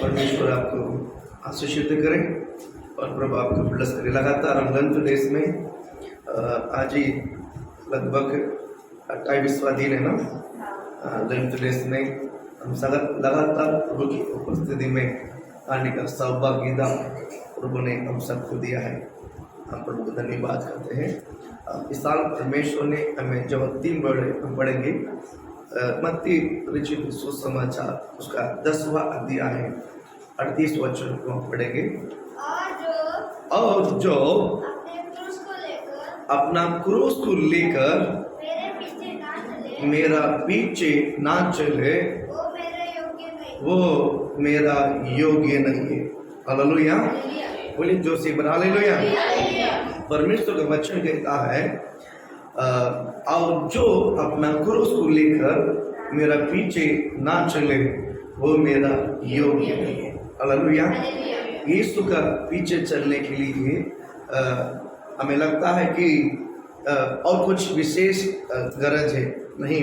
परमेश्वर आपको आशीषित करे और प्रभु आपको ब्लेस करे। लगातार हम लंच डेज में आज ही लगभग 28वां दिन है ना, लंच डेज में हम लगातार प्रभु की उपस्थिति में आने का सौभाग्यता प्रभु ने हम सबको दिया है। हम प्रभु को धन्यवाद करते हैं। इस साल परमेश्वर ने हमें जब 3 हम पढ़ेंगे मत्ती रचित सुसमाचार उसका 10वां अध्याय है, 38 वचन को हम पढ़ेंगे। और जो अपना क्रूस को लेकर मेरा पीछे ना चले वो मेरा योग्य नहीं है। हालेलुया, बोलिए जो से हालेलुया। परमेश्वर का वचन कहता है और जो अपना क्रूस को लेकर मेरा पीछे ना चले वो मेरा योग्य नहीं है। हालेलुया। यीशु का पीछे चलने के लिए हमें लगता है कि और कुछ विशेष गरज है नहीं।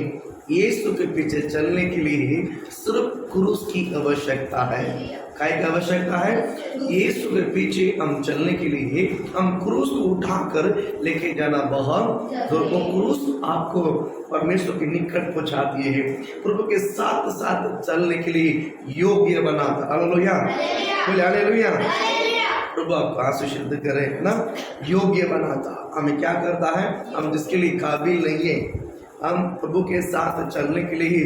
यीशु के पीछे चलने के लिए सिर्फ क्रूस की आवश्यकता है। काय की आवश्यकता है? यीशु के पीछे हम चलने के लिए हम क्रूस को उठाकर लेके जाना बहुत, तो वो क्रूस आपको परमेश्वर के निकट पहुंचाती है, प्रभु के साथ साथ चलने के लिए योग्य बनाता। हालेलुया, बोले हालेलुया। प्रभु आपको आशीषित करे ना, योग्य बनाता। हमें क्या करता है? हम जिसके लिए काबिल नहीं है, हम प्रभु के साथ चलने के लिए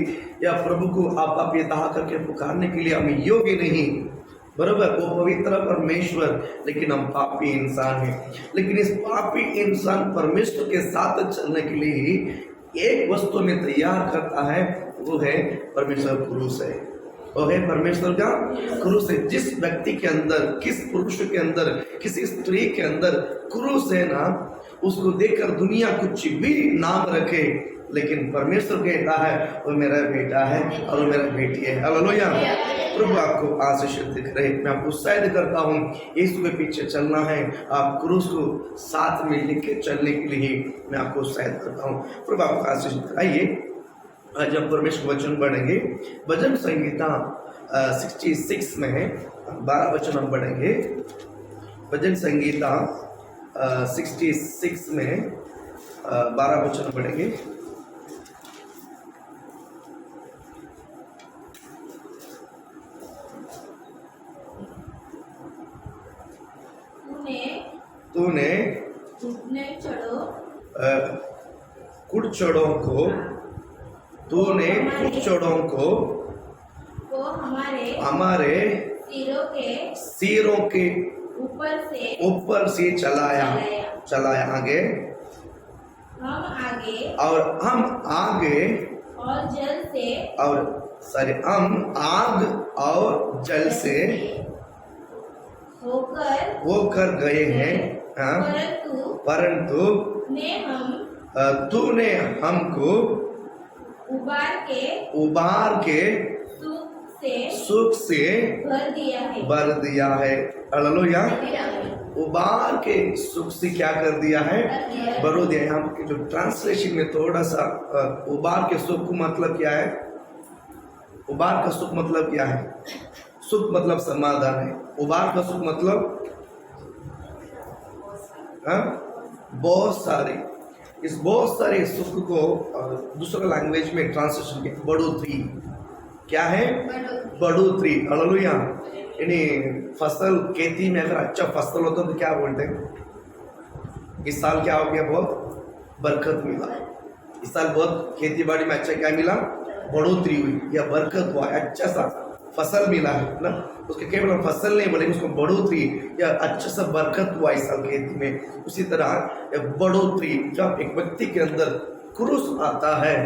या प्रभु को आप ये दाह करके पुकारने के लिए हमें योग्य नहीं, बराबर। वो पवित्र परमेश्वर, लेकिन हम पापी इंसान हैं। लेकिन इस पापी इंसान परमेश्वर के साथ चलने के लिए एक वस्तु में तैयार करता है, वो है परमेश्वर क्रूस है। वो है परमेश्वर का क्रूस है। जिस व्यक्ति के अंदर, किस पुरुष के अंदर, किसी स्त्री के अंदर क्रूस है ना, उसको देखकर दुनिया कुछ भी नाम रखे, लेकिन परमेश्वर कहता है वो मेरा बेटा है और वो मेरा बेटी है। हालेलुया। प्रभु आपको आशीषित करे। मैं आपको उत्साहित करता हूँ, यीशु के पीछे चलना है, आप क्रूस को साथ में लेके चलने के लिए मैं आपको उत्साहित करता हूँ। प्रभु आपको आशीषित करे। आइए आज हम परमेश्वर वचन पढ़ेंगे। भजन संहिता 66 में 12 वचन हम पढ़ेंगे। भजन संहिता 66 में 12 वचन पढ़ेंगे। तूने कुड़चड़ों को, तूने कुड़चड़ों को हमारे सिरों के ऊपर से चलाया आगे और हम आगे और जल से हम आग और जल से होकर गए हैं, परंतु तूने हमको उबार के सुख से भर दिया है। हालेलुया। उबार के सुख से क्या कर दिया है? भर दिया। यहाँ के जो ट्रांसलेशन में थोड़ा सा उबार के सुख मतलब क्या है? उबार का सुख मतलब क्या है? सुख मतलब समाधान है। उबार का सुख मतलब बहुत सारे, इस बहुत सारे सुख को दूसरा लैंग्वेज में ट्रांसलेशन किया बढ़ोतरी। क्या है? बढ़ोतरी। हालेलुया। यानी फसल, खेती में अगर अच्छा फसल होता तो क्या बोलते हैं? इस साल क्या हो गया? बहुत बरकत मिला। इस साल बहुत खेती बाड़ी में अच्छा क्या मिला? बढ़ोतरी हुई या बरकत हुआ, अच्छा सा फसल मिला है ना। उसके केवल फसल नहीं बोलेंगे, उसको बढ़ोतरी या अच्छा सा बरकत हुआ इस साल खेती में। उसी तरह बढ़ोतरी, जब एक व्यक्ति के अंदर क्रूस आता है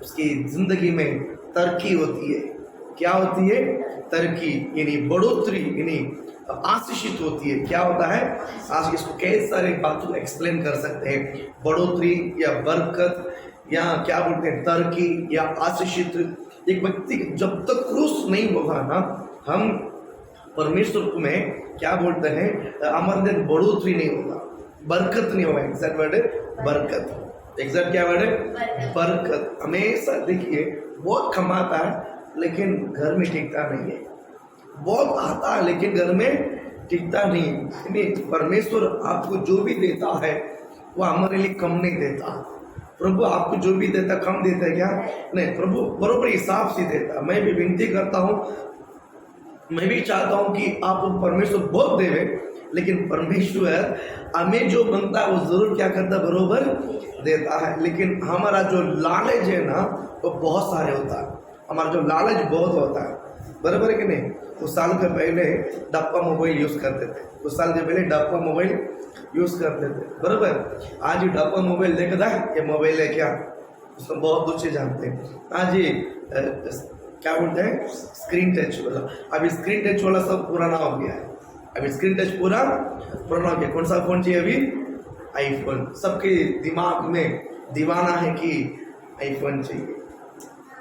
उसकी जिंदगी में तरक्की होती है। क्या होती है? तरक्की, यानी बढ़ोतरी, यानी आशीषित होती है। क्या होता है? आज इसको कई सारे बातों एक्सप्लेन कर सकते हैं। बढ़ोतरी या बरकत या क्या बोलते हैं, तरक्की या आशीषित। एक व्यक्ति जब तक क्रूस नहीं होगा ना, हम परमेश्वर में क्या बोलते हैं, हमारे अंदर बढ़ोतरी नहीं होगा, बरकत नहीं होगा। एग्जैक्ट वर्ड है बरकत। एग्जैक्ट क्या वर्ड है? बरकत। हमेशा देखिए बहुत कमाता है लेकिन घर में टिकता नहीं है। बहुत आता है लेकिन घर में टिकता नहीं। परमेश्वर आपको जो भी देता है वो हमारे लिए कम नहीं देता। प्रभु आपको जो भी देता कम देता है क्या? नहीं, प्रभु बरोबर हिसाब से देता। मैं भी विनती करता हूँ, मैं भी चाहता हूँ कि आप परमेश्वर बहुत देवे, लेकिन परमेश्वर हमें जो बनता है वो जरूर क्या करता है? बरोबर देता है। लेकिन हमारा जो लालच है ना वो बहुत सारे होता है। हमारा जो लालच बहुत होता है, बराबर है कि नहीं? कुछ साल के पहले डब्बा मोबाइल यूज करते थे, कुछ साल के पहले डब्बा मोबाइल यूज करते थे, बराबर। आज ये डब्बा मोबाइल देखा ये मोबाइल है क्या, उसको बहुत दूसरे जानते हैं। आज ये क्या बोलते हैं? स्क्रीन टच वाला। अभी स्क्रीन टच वाला सब पुराना हो गया है। अभी स्क्रीन टच पूरा पुराना हो गया। कौन सा फोन चाहिए अभी? आईफोन। सबके दिमाग में दीवाना है कि आईफोन चाहिए।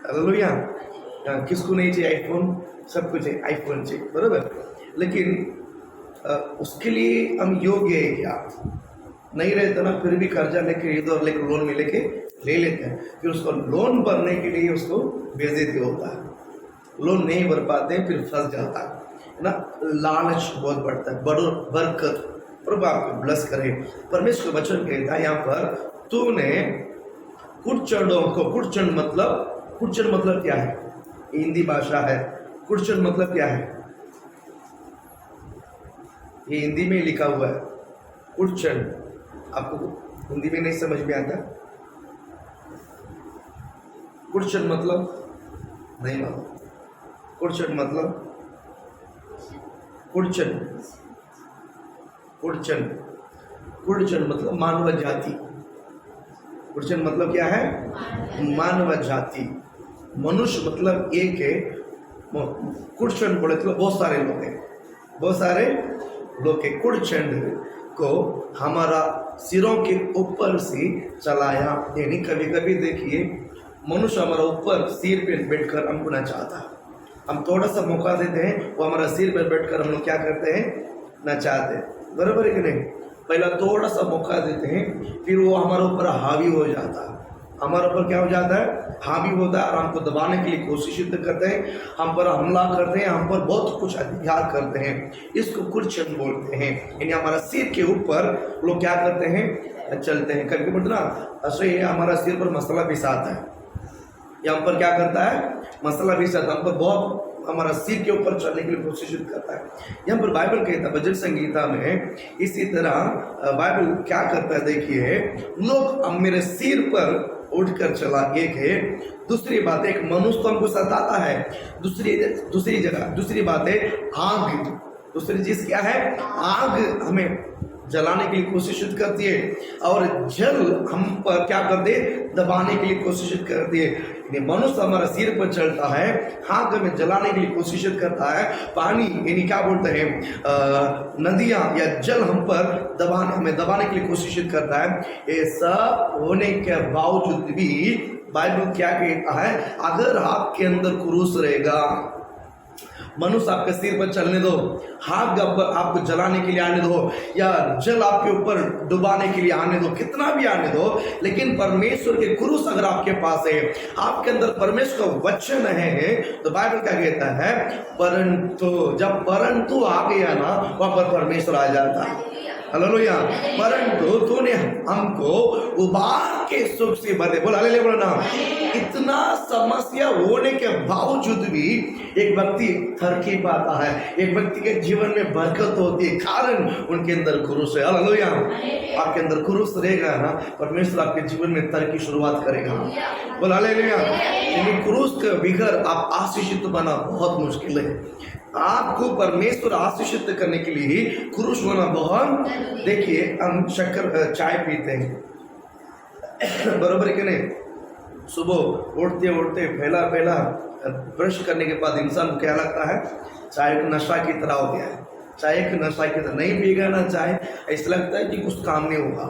हालेलुया। किसको नहीं चाहिए आईफोन? सबको चाहिए आईफोन चाहिए, बराबर। लेकिन उसके लिए हम योग्य है क्या? नहीं रहता ना, फिर भी कर्जा लेके इधर लेके लोन में लेके ले लेते हैं। फिर उसको लोन भरने के लिए उसको भेज देते होता है, लोन नहीं भर पाते हैं, फिर फंस जाता है ना। लालच बहुत बढ़ता है। बड़ो बरकत प्रभु आपको ब्लेस करे। परमेश्वर वचन कहता है यहाँ पर, तूने कुड़चड़ों को, कुड़चड़ मतलब क्या है? हिंदी भाषा है। कुड़चड़ मतलब क्या है? ये हिंदी में लिखा हुआ है कुड़चड़। आपको हिंदी में नहीं समझ में आता? कुड़चड़ मतलब नहीं मालूम? कुड़चड़ मतलब कुड़चड़ मतलब मानव जाति। कुड़चड़ मतलब क्या है? मानव जाति। मनुष्य मतलब एक है, कुड़चड़ बोले तो बहुत सारे लोग हैं, बहुत सारे लोग के। कुड़चड़ को हमारा सिरों के ऊपर से चलाया। यानी कभी कभी देखिए मनुष्य हमारा ऊपर सिर पे बैठकर हमको नचाता है। हम थोड़ा सा मौका देते हैं, वो हमारा सिर पर बैठकर हम लोग क्या करते हैं? नचाते हैं, बराबर है कि नहीं? पहला थोड़ा सा मौका देते हैं, फिर वो हमारे ऊपर हावी हो जाता है। हमारे ऊपर क्या हो जाता है? हावी होता है और हमको दबाने के लिए कोशिश करते हैं, हम पर हमला करते हैं, हम पर बहुत कुछ अधिकार करते हैं। इसको कुड़चड़ बोलते हैं। यानी हमारा सिर के ऊपर लोग क्या करते हैं? चलते हैं। कभी कभी ना ऐसे हमारा सिर पर मसला पिसाता है, या हम पर क्या करता है? मसला पिसाता है, हम पर बहुत हमारा सिर के ऊपर चलने के लिए कोशिश करता है। यहाँ पर बाइबल कहता है भजन संगीता में, इसी तरह बाइबल क्या करता है देखिए, लोग अब मेरे सिर पर उठकर चला। एक है। दूसरी बात है, एक मनुष्य तो हमको सताता है। दूसरी बात है आग। दूसरी चीज क्या है? आग हमें जलाने के लिए कोशिश करती है, और जल हम पर क्या करते? दबाने के लिए कोशिश करती है। मनुष्य हमारा सिर पर चढ़ता है, आग हमें जलाने के लिए कोशिश करता है। पानी यानी क्या बोलते हैं? नदियां या जल हम पर हमें दबाने के लिए कोशिश करता है। ये सब होने के बावजूद भी बाइबल क्या कहता है? अगर आपके अंदर क्रूस रहेगा, मनुष्य आपके सिर पर चलने दो, आग आपको जलाने के लिए आने दो, या जल आपके ऊपर डुबाने के लिए आने दो, कितना भी आने दो, लेकिन परमेश्वर के क्रूस अगर आपके पास है, आपके अंदर परमेश्वर का वचन है, तो बाइबल क्या कहता है? परंतु आ गया ना, वहां पर परमेश्वर आ जाता है। हालेलुया। परंतु तूने हमको उबार के सुख से भरे। बोल हालेलुया, बोलो ना। इतना समस्या होने के बावजूद भी एक व्यक्ति थरकी पाता है, एक व्यक्ति के जीवन में बरकत होती है, कारण उनके अंदर क्रूस है। हालेलुया। आपके अंदर क्रूस रहेगा ना, परमेश्वर आपके जीवन में तरक्की शुरुआत करेगा। बोल हालेलुया। लेकिन क्रूस के बगैर आप आशीषित बना बहुत मुश्किल है। आपको परमेश्वर आशीषित करने के लिए ही क्रूस होना बहुत। देखिए हम शक्कर चाय पीते हैं, बरोबर है कि नहीं? सुबह उठते पहला ब्रश करने के बाद इंसान को क्या लगता है? चाय एक नशा की तरह हो गया है। चाय एक नशा की तरह, नहीं पिएगा ना चाय, ऐसा लगता है कि कुछ काम नहीं होगा।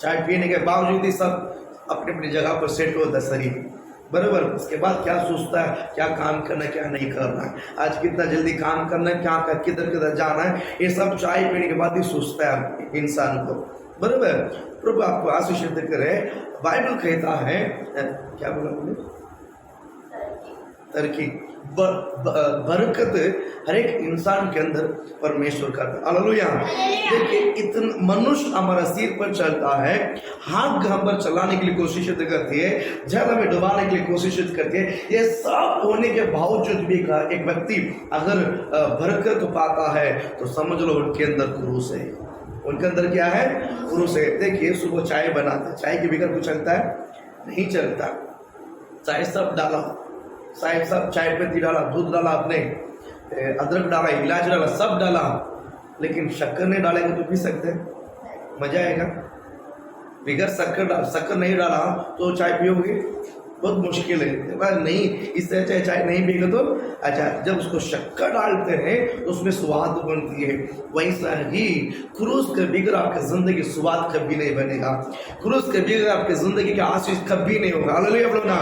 चाय पीने के बावजूद ही सब अपनी अपनी जगह पर सेट होता है शरीर, बराबर। उसके बाद क्या सोचता है? क्या काम करना है, क्या नहीं करना है, आज कितना जल्दी काम करना है, क्या किधर किधर जाना है, ये सब चाय पीने के बाद ही सोचता है इंसान को, बराबर। प्रभु आपको आशीषित करे। बाइबल कहता है, क्या बोला बोले? तरक्की, बरकत हर एक इंसान के अंदर परमेश्वर का। हालेलुया। देखिए, इतना मनुष्य हमारा सिर पर चलता है, हाथ हम पर चलाने के लिए कोशिश करती है, जल हमें डुबाने के लिए कोशिश करती है। ये सब होने के बावजूद भी एक व्यक्ति अगर बरकत पाता है तो समझ लो उनके अंदर क्रूस है। उनके अंदर क्या है? क्रूस है। देखिए, सुबह चाय बनाते, चाय के बगैर कुछ चलता है? नहीं चलता। चाय सब डाला, चाय पत्ती डाला, दूध डाला, आपने अदरक डाला, इलायची डाला, सब डाला, लेकिन शक्कर नहीं डालेंगे तो पी सकते हैं? मजा आएगा? बगैर शक्कर नहीं डाला तो चाय पियोगे? बहुत मुश्किल है। नहीं, इससे अच्छा चाय नहीं पिएगा तो अच्छा। जब उसको शक्कर डालते हैं तो उसमें स्वाद बनती है। वैसा ही क्रूस के बगैर आपकी जिंदगी स्वाद कभी नहीं बनेगा। क्रूस के बगैर आपकी जिंदगी का आशीष कभी नहीं होगा। हालेलुया बोलो ना।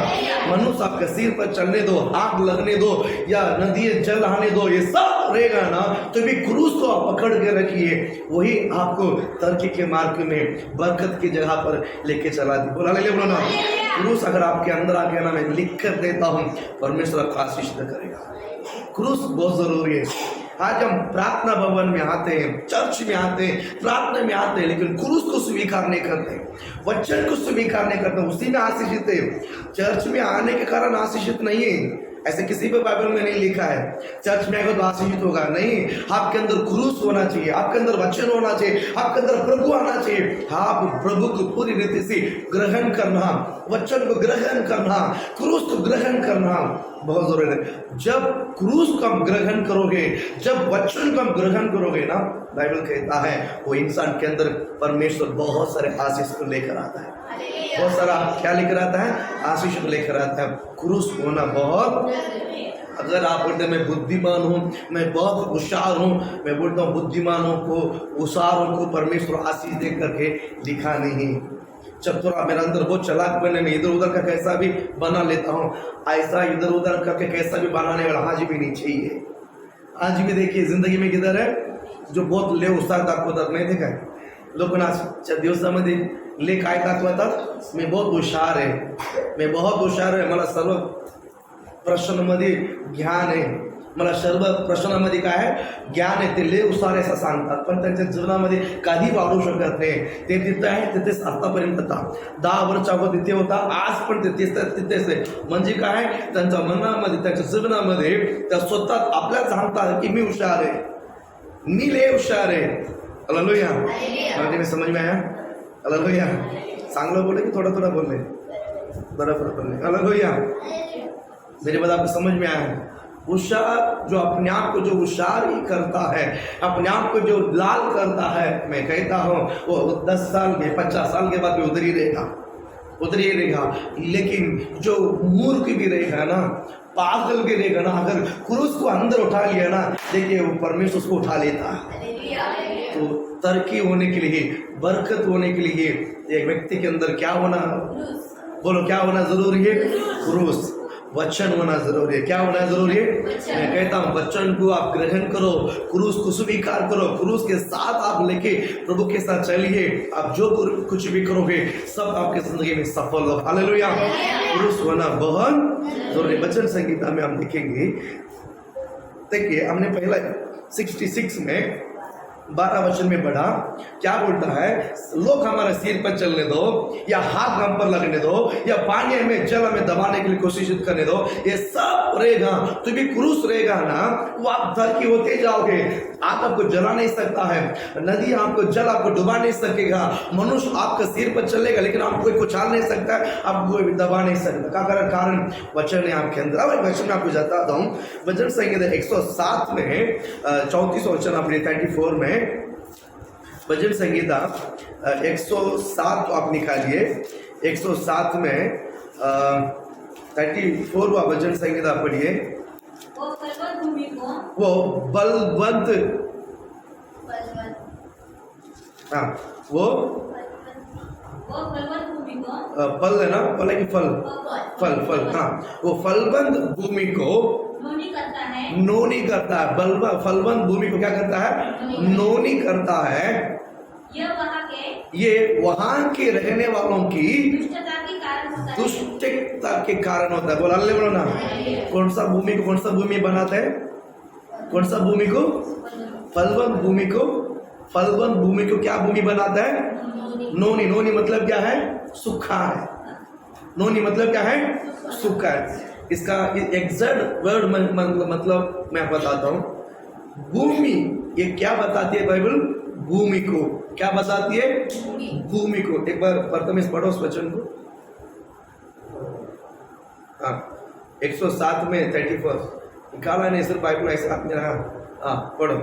मनुष्य आपके सिर पर चलने दो, आग लगने दो या नदी जल आने दो, ये सब रहेगा ना, तो भी क्रूस को आप पकड़ के रखिए, वही आपको तरक्की के मार्ग में बरकत की जगह पर लेके चला दी। बोला हालेलुया बोलो ना। क्रूस अगर आपके अंदर आ गया ना, मैं लिख कर देता हूँ, परमेश्वर आपको आशीष करेगा। क्रूस बहुत जरूरी है। आज हम प्रार्थना भवन में आते हैं, चर्च में आते हैं, प्रार्थना में आते हैं, लेकिन क्रूस को स्वीकार नहीं करते, वचन को स्वीकार नहीं करते, उसी में आशीषित है। चर्च में आने के कारण आशीषित नहीं है, ऐसे किसी भी बाइबल में नहीं लिखा है। चर्च में अगर तो आशीषित होगा नहीं, आपके अंदर क्रूस होना चाहिए, आपके अंदर वचन होना चाहिए, आपके अंदर प्रभु आना चाहिए। आप प्रभु को पूरी रीति से ग्रहण करना, वचन को ग्रहण करना, क्रूस को ग्रहण करना बहुत जरूरी है। जब क्रूस को हम ग्रहण करोगे, जब वचन को हम ग्रहण करोगे ना, बाइबल कहता है वो इंसान के अंदर परमेश्वर बहुत सारे आशीष को लेकर आता है। बहुत सारा क्या लेकर आता है? आशीष को लेकर आता है। क्रूस होना बहुत, अगर आप बोलते मैं बुद्धिमान हूँ, मैं बहुत होशियार हूँ, मैं बोलता हूँ बुद्धिमानों को, होशियारों को परमेश्वर आशीष दे करके लिखा नहीं। जब थोड़ा मेरे अंदर बहुत चालाक बने, मैं इधर उधर का कैसा भी बना लेता हूँ, ऐसा इधर उधर करके कैसा भी बनाने वाला आज भी नहीं चाहिए। आज भी देखिए जिंदगी में किधर है जो बहुत ले उस्ताद दाखवतात, नहीं देखा है लोक आजच्या दिवसामध्ये ले काय दाखवतात? मैं बहुत हुशार आहे, मैं बहुत हुशार आहे, मला सर्व प्रश्नांमध्ये ज्ञान आहे, मला सर्व प्रश्नांमध्ये काय आहे? ज्ञान आहे। ते ले हुशार असं सांगतात, पण त्यांच्या जीवनामध्ये काही वाढू शकत नाही। ते तिथं आहे, तिथेच आतापर्यंत होता, 10 वर्ष अगोदर तिथे होता, आज पण तिथेच आहे। म्हणजे काय? त्यांच्या मनामध्ये, त्यांच्या जीवनामध्ये त्या स्वतः आपल्याला सांगतात की मी हुशार आहे, मी ले हुशार आहे। हालेलुया। में समझ में आया? हालेलुया। चांगलं बोले कि थोड़ा थोड़ा बोले? बराबर बोले। हालेलुया। मेरी बात आपको समझ में आया? होशियार जो अपने आप को जो होशियार ही करता है, अपने आप को जो लाल करता है, मैं कहता हूँ वो 10 साल के 50 साल के बाद भी उधर ही रहेगा। लेकिन जो मूर्ख भी रहेगा ना, पागल भी रहेगा ना, अगर क्रूस को अंदर उठा लिया ना, देखिए वो परमेश्वर उसको उठा लेता है। तो तरक्की होने के लिए, बरकत होने के लिए एक व्यक्ति के अंदर क्या होना, बोलो क्या होना जरूरी है? क्रूस, वचन होना जरूरी है। क्या होना जरूरी है? मैं कहता हूँ वचन को आप ग्रहण करो, क्रूस को स्वीकार करो, क्रूस के साथ आप लेके प्रभु के साथ चलिए। आप जो कुछ भी करोगे सब आपके जिंदगी में सफल हो। हालेलुया। क्रूस होना बहुत जरूरी। वचन संहिता में हम देखेंगे, देखिए हमने पहला 66 में 12 वचन में पढ़ा, क्या बोलता है? लोग हमारे सिर पर चलने दो, या हाथ हम पर लगने दो, या पानी में जल हमें दबाने के लिए कोशिश करने दो, ये सब रहेगा तो भी क्रूस रहेगा ना, वो आप तरक्की होते जाओगे। आग आपको जला नहीं सकता है, नदी आपको जल आपको डुबा नहीं सकेगा, मनुष्य आपका सिर पर चलेगा लेकिन आपको कोई कुचल नहीं सकता, आपको कोई दबा नहीं सकता। क्या कारण? वचन है आपके अंदर। अब वचन में आपको बताता हूँ, वचन संहिता 107 में 34 वचन अपने 34 में, भजन संगीता 107 आप निकालिए, 107 में 34वां भजन संगीता पढ़िए। वो बलवंत, हाँ वो फल है ना, फल है कि फल, हाँ वो फलबंद भूमि को नोनी करता है। फलबंद भूमि को क्या करता है? नोनी करता है। ये वहां के रहने वालों की दुष्टता के कारण दुष्टता के कारण होता है। होता है। बोला बोलो ना, कौन सा भूमि बनाता है? कौन सा भूमि को? फलवंत भूमि को। फलवंत भूमि को क्या भूमि बनाता है? नोनी। नोनी मतलब क्या है? सूखा है। नोनी मतलब क्या है? सूखा है। इसका एग्जैक्ट वर्ड मतलब मैं बताता हूँ। भूमि, ये क्या बताती है बाइबल? भूमि को क्या बताती है? भूमि को। एक बार परतमिस पढ़ो उस वचन को। हाँ, 107 में 31 निकाला नहीं, सिर्फ बाइबल ऐसे हाथ में रहा। हाँ पढ़ो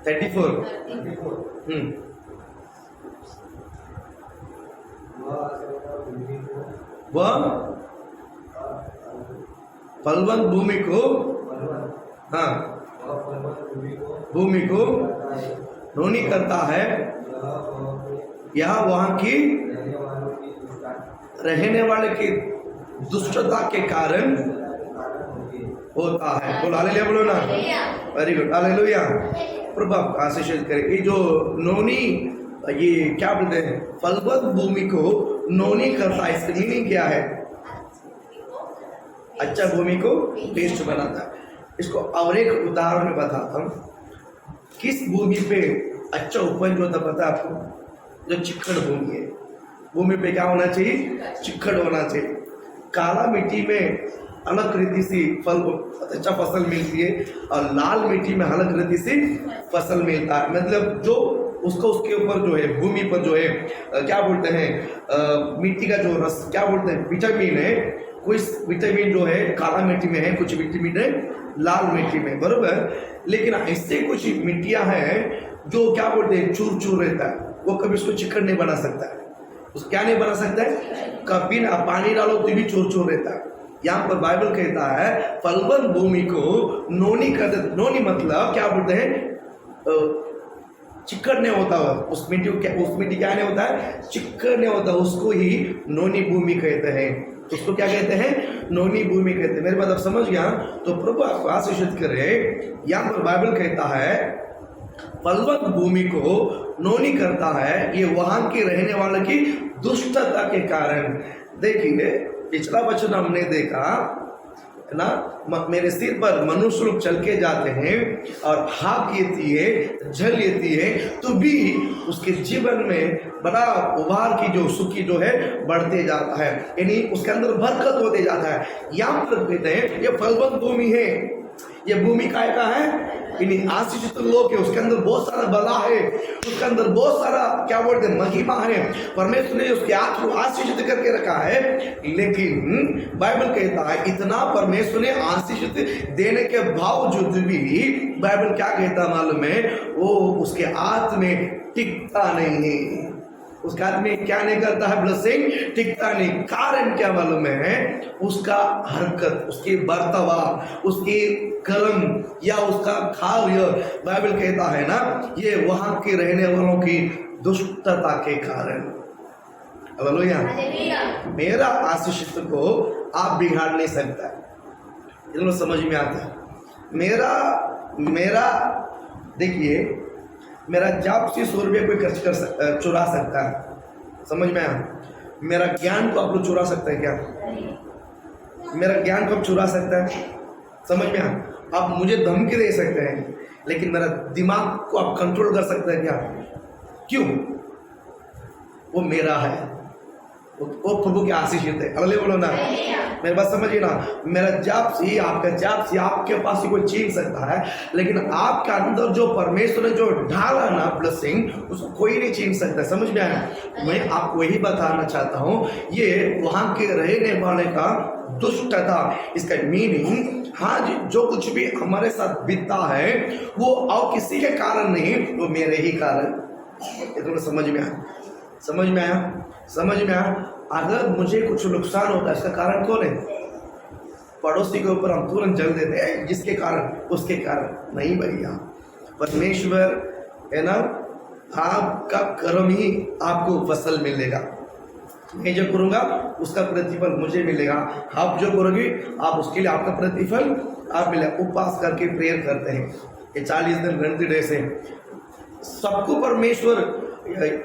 34। वह फलवंत भूमि को, हाँ भूमि को नोनी करता है, यह वहां की रहने वाले की दुष्टता के कारण होता है। बोलो हालेलुया, बोलो ना। Very good, hallelujah. प्रभु आपको आशीषित करे। ये जो नोनी, ये क्या बोलते हैं? फलवंत भूमि को नोनी करता है। इसकी मीनिंग क्या है? अच्छा भूमि को बेस्ट बनाता है। इसको और एक उदाहरण में बताता हूँ। किस भूमि पे अच्छा उपज होता पता है आपको? जो चिक्कड़ भूमि है। भूमि पे क्या होना चाहिए? चिक्कड़ होना चाहिए। काला मिट्टी में अलग रीति से अच्छा फसल मिलती है और लाल मिट्टी में अलग रीति से फसल मिलता है। मतलब जो उसको उसके ऊपर जो है, भूमि पर जो है क्या बोलते हैं, मिट्टी का जो रस, क्या बोलते हैं, विटामिन है। कुछ विटामिन जो है काला मिट्टी में है, कुछ विटामिन है लाल मिट्टी में, बरोबर। लेकिन ऐसे कुछ मिट्टियां हैं जो क्या बोलते हैं, चूर चूर रहता है। वो कभी उसको चिकन नहीं बना सकता है। उस क्या नहीं बना सकता है? कभी ना पानी डालो तो भी चूर चूर रहता है। यहाँ पर बाइबल कहता है फलवंत भूमि को नोनी कर देता। नोनी मतलब क्या बोलते हैं? चिक्कड़ नहीं होता हुआ उस मिट्टी क्या नहीं होता है? चिक्कड़ नहीं होता। उसको ही नोनी भूमि कहते हैं। उसको क्या कहते हैं? नोनी भूमि कहते हैं। मेरे बात आप समझ गया? तो प्रभु आपको आशीषित करे। यहाँ पर बाइबल कहता है फलवंत भूमि को नोनी करता है, ये वहां के रहने वाले की दुष्टता के कारण। देखिए पिछला वचन हमने देखा है ना, मेरे सिर पर मनुष्य लोग चल के जाते हैं और हाथ लेती है, जल लेती है, तो भी उसके जीवन में बड़ा उभार की जो सुखी जो है बढ़ते जाता है, यानी उसके अंदर बरकत होते जाता है। यहाँ पर कहते हैं ये फलवंत भूमि है। ये भूमि काय का है? आशीषित लोग है। उसके अंदर बहुत सारा बला है, उसके अंदर बहुत सारा क्या बोलते हैं, महिमा है। परमेश्वर ने उसके हाथ को आशीषित करके रखा है। लेकिन बाइबल कहता है इतना परमेश्वर ने आशीषित देने के बावजूद भी बाइबल क्या कहता मालूम है? वो उसके हाथ में टिकता नहीं है। उसका आदमी क्या नहीं करता है? ब्लेसिंग टिकता नहीं। कारण क्या मालूम है? उसका हरकत, उसकी बर्तावा, उसकी कर्म या उसका कार्य। बाइबल कहता है ना, ये वहां के रहने वालों की दुष्टता के कारण। हालेलुया। मेरा आशीषित को आप बिगाड़ नहीं सकता। इसमें समझ में आता है। मेरा देखिए, मेरा जॉब से 100 रुपये कोई खर्च चुरा सकता है। समझ में आया? मेरा ज्ञान को आप लोग चुरा सकते हैं क्या? मेरा ज्ञान को आप चुरा सकता है? समझ में आया? आप मुझे धमकी दे सकते हैं, लेकिन मेरा दिमाग को आप कंट्रोल कर सकते हैं क्या? क्यों? वो मेरा है, वो प्रभु की आशीषित है। अगले बोलो ना, मेरी बात समझिए ना। मेरा जाप से, आपका जाप से आपके पास ही कोई छीन सकता है, लेकिन आपके अंदर जो परमेश्वर ने जो ढाला ना ब्लेसिंग, उसको कोई नहीं छीन सकता। समझ में आया? मैं आपको वही बताना चाहता हूँ, ये वहां के रहने वाले का दुष्टता। इसका मीनिंग, हाँ जी, जो कुछ भी हमारे साथ बीतता है वो और किसी के कारण नहीं, वो मेरे ही कारण। इतना समझ में आया? समझ में आया? समझ में आया? अगर मुझे कुछ नुकसान होता है, इसका कारण कौन है? पड़ोसी के ऊपर हम तुरंत जल देते हैं, जिसके कारण, उसके कारण नहीं भैया। परमेश्वर है ना, आपका कर्म ही आपको फसल मिलेगा। मैं जो करूँगा उसका प्रतिफल मुझे मिलेगा। आप जो करोगे आप उसके लिए आपका प्रतिफल आप मिलेगा। उपवास करके प्रेयर करते हैं, ये 40 दिन 29 डेज है। सबको परमेश्वर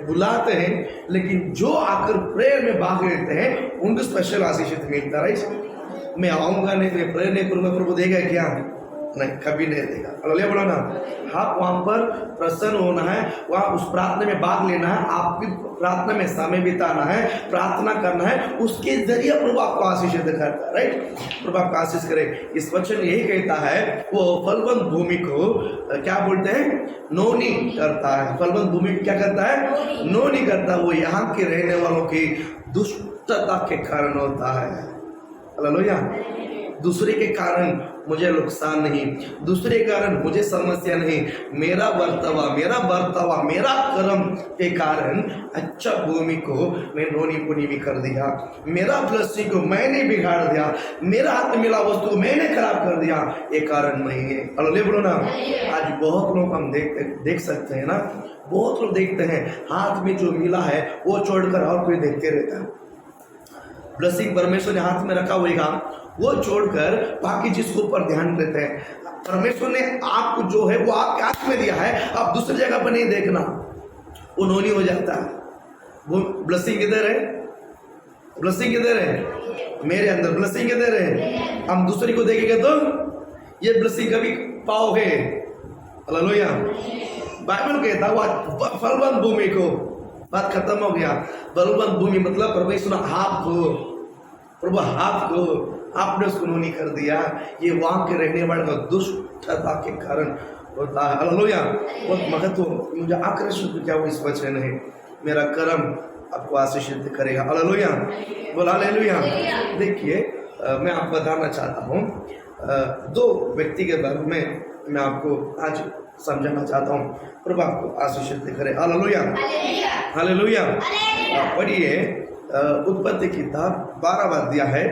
बुलाते हैं, लेकिन जो आकर प्रेयर में भाग लेते हैं उनको स्पेशल आशीष मिलता है। राइट, मैं आऊंगा नहीं, मैं प्रेयर नहीं करूंगा, प्रभु देगा क्या? नहीं, कभी नहीं देगा। हालेलुया बोला ना। आप वहां पर प्रसन्न होना है, वहां उस प्रार्थना में भाग लेना है, आपकी प्रार्थना में समय बिताना है, प्रार्थना करना है, उसके जरिए प्रभु आपको आशीष करता है। राइट, प्रभु आपको आशीष करे। इस वचन यही कहता है, वो फलवंत भूमि को क्या बोलते हैं? नोनी करता है। फलवंत भूमि क्या करता है? नोनी करता है। वो यहाँ के रहने वालों की दुष्टता के कारण होता है। हालेलुया। दूसरे के कारण मुझे नुकसान नहीं, दूसरे के कारण मुझे समस्या नहीं, मेरा बर्तावा, मेरा कर्म के कारण अच्छा भूमि को मैं नोनी पुनी भी कर दिया, मेरा ब्लेसिंग को मैंने बिगाड़ दिया, मेरा हाथ में मिला वस्तु को मैंने खराब कर दिया, ये कारण नहीं है। हालेलुया बोलो ना। आज बहुत लोग हम देख सकते हैं ना, बहुत लोग देखते हैं हाथ में जो मिला है वो छोड़कर और कोई देखते रहता है। ब्लेसिंग परमेश्वर ने हाथ में रखा होगा, वो छोड़कर बाकी जिसके ऊपर ध्यान देते हैं। परमेश्वर ने आपको जो है वो आपके हाथ में दिया है, आप दूसरी जगह पर नहीं देखना, वो नोनी हो जाता है। वो ब्लेसिंग किधर है? ब्लेसिंग किधर है? मेरे अंदर। ब्लेसिंग किधर है? हम दूसरे को देखेंगे तो ये ब्लेसिंग कभी पाओगे। हालेलुया। बाइबल कहता हुआ फलवंत भूमि को, बात खत्म हो गया। फलवंत भूमि मतलब परमेश्वर आपको, प्रभु आपको, आपने उसको नोनी कर दिया। ये वहां के रहने वाले का दुष्टता के कारण होता है। हालेलुया। बहुत महत्व मुझे आकर्षित किया वो इस वचन है, मेरा कर्म आपको आशीषित करेगा। हालेलुया बोला। हालेलुया। देखिए, मैं आपको बताना चाहता हूँ दो व्यक्ति के बारे में मैं आपको आज समझाना चाहता हूँ। प्रभु आपको आशीषित करे। हालेलुया। हालेलुया। पढ़िए उत्पत्ति किताब 12वां अध्याय है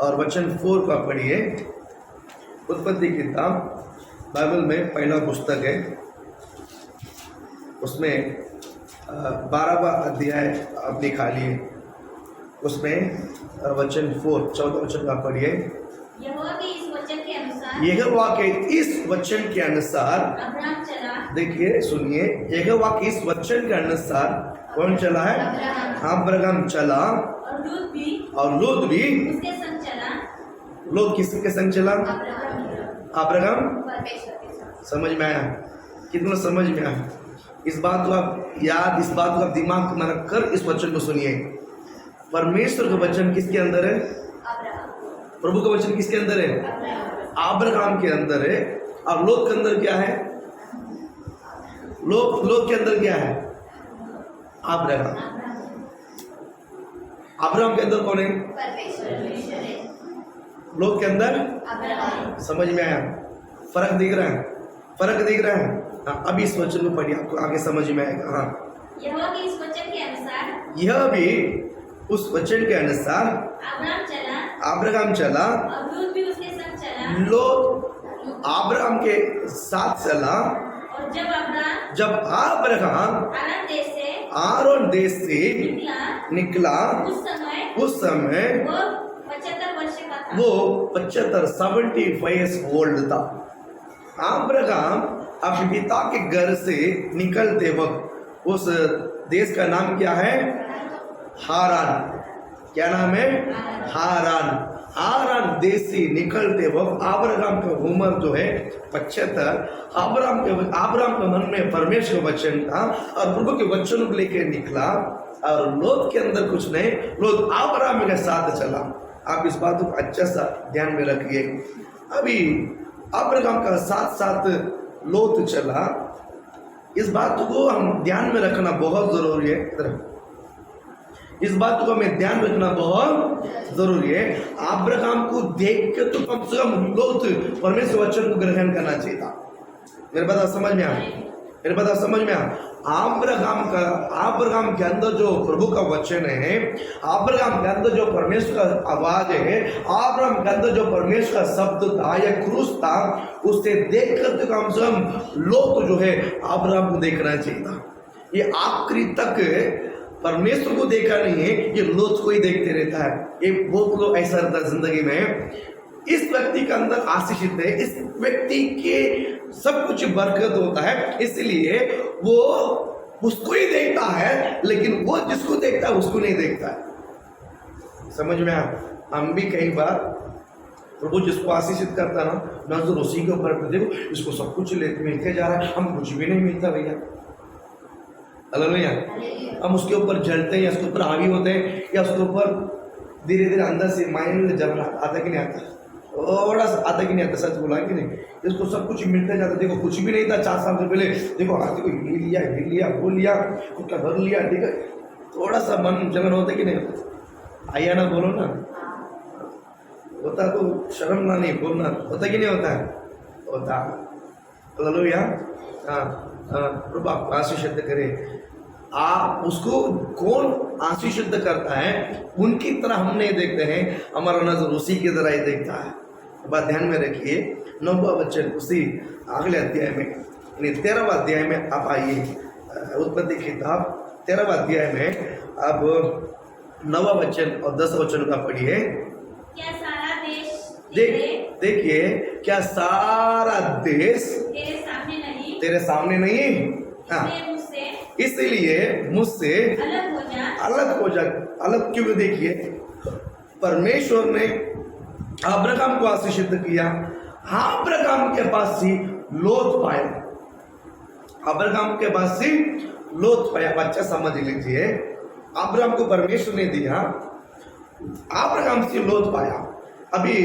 और वचन 4 का पढ़िए। उत्पत्ति किताब बाइबल में पहला पुस्तक है, उसमें 12वां अध्याय आप निकालिए, उसमें वचन 4 14 वचन का पढ़िए। यहोवा के इस वचन के अनुसार, यहोवा के इस वचन के अनुसार, अब्राहम चला। देखिए सुनिए, यहोवा के इस वचन के अनुसार कौन चला है? अब्राहम चला। और लूत भी उसके संग चला। लोग किसके संग चला? अब्राहम। परमेश्वर के संग। समझ में आया? कितना समझ में आया? इस बात को आप याद, इस बात को आप दिमाग में रख कर इस वचन को सुनिए। परमेश्वर का वचन किसके अंदर है? प्रभु का वचन किसके अंदर है? अब्राहम के अंदर है। और लोक के अंदर क्या है? लोक के अंदर क्या है? अब्राहम। अब्राहम के अंदर कौन है? लोक के अंदर अब्राहम। समझ में आया? फर्क दिख रहा है? फर्क दिख रहा है? हाँ, अभी इस वचन को पढ़िए, आपको आगे समझ में आएगा। हाँ, यहोवा के इस वचन के अनुसार, यह भी उस वचन के अनुसार अब्राहम चला और लूत भी उसके संग चला। लोग अब्राहम के साथ चला। और जब अब्राहम आरोन देश से निकला, उस समय वो 75 वर्ष का था। वो 75 ओल्ड था। अब्राहम अपने पिता के घर से निकलते वक्त, उस देश का नाम क्या है? हारान। क्या नाम है? हारान। हारान देश से निकलते वक्त अब्राहम का उम्र जो है 75। अब्राहम के मन में परमेश्वर का वचन था और प्रभु के वचन को लेकर निकला। और लोत के अंदर कुछ नहीं, लोत अब्राहम के साथ चला। आप इस बात को अच्छा सा ध्यान में रखिए। अभी अब्राहम का साथ साथ लोत चला, इस बात को हम ध्यान में रखना बहुत जरूरी है। इस बात को हमें ध्यान रखना बहुत जरूरी है। अब्राहम को देख के तो कम से कम लोत परमेश्वर वचन को ग्रहण करना चाहिए था। मेरे बात समझ में आ? मेरे बात समझ में आ? अब्राहम के अंदर जो प्रभु का वचन है, अब्राहम के अंदर जो परमेश्वर का आवाज है, अब्राहम के अंदर जो परमेश्वर का शब्द था या क्रूस था, उससे देखकर तो कम से कम लोग जो है अब्राहम को देखना चाहिए था। ये आखिरी तक परमेश्वर को देखा नहीं है, ये लोथ को ही देखते रहता है। ये बहुत लोग ऐसा रहता है जिंदगी में। इस व्यक्ति के अंदर आशीषित है, इस व्यक्ति के सब कुछ बरकत होता है, इसलिए वो उसको ही देखता है, लेकिन वो जिसको देखता है उसको नहीं देखता है। समझ में आया? हम भी कई बार प्रभु जिसको आशीषित करता है ना, नजर उसी के ऊपर, देखो इसको सब कुछ मिलते जा रहा है, हम कुछ भी नहीं मिलता भैया। हालेलुया। हम उसके ऊपर जलते हैं, उसके ऊपर हावी होते हैं, या उसके ऊपर धीरे धीरे अंदर से माइंड में जलना आता कि नहीं आता, थोड़ा सा आता कि नहीं आता, सच बोला कि नहीं? इसको सब कुछ मिलते जाता। देखो कुछ भी नहीं था 4 साल से पहले, देखो हाथी को ये लिया वो लिया, उसका भर लिया, ठीक है, थोड़ा सा मन जलन होता कि नहीं? आइया ना, बोलो ना, होता तो शर्म ना नहीं बोलना, होता कि नहीं होता है? होता। हालेलुया। हाँ, प्रभु आप आशीषित करें। आप उसको कौन आशीषित करता है, उनकी तरह हम नहीं देखते हैं, हमारा नजर उसी की तरह ही देखता है। बात ध्यान में रखिए। 9वां वचन उसी अगले अध्याय में, यानी 13वां अध्याय में आप आइए। उत्पत्ति किताब 13वां अध्याय में अब 9वां वचन और 10वां वचन का पढ़िए। क्या सारा देश देखिए, क्या सारा देश तेरे सामने नहीं? हाँ, इसलिए मुझसे अलग हो जा। अलग क्यों? देखिए, परमेश्वर ने अब्राहम को आशीषित किया। अब्राहम के पास ही लोथ पाया। अब्राहम के पास ही लोथ पाया। बच्चा समझ लीजिए, अब्राहम को परमेश्वर ने दिया, अब्राहम से लोथ पाया। अभी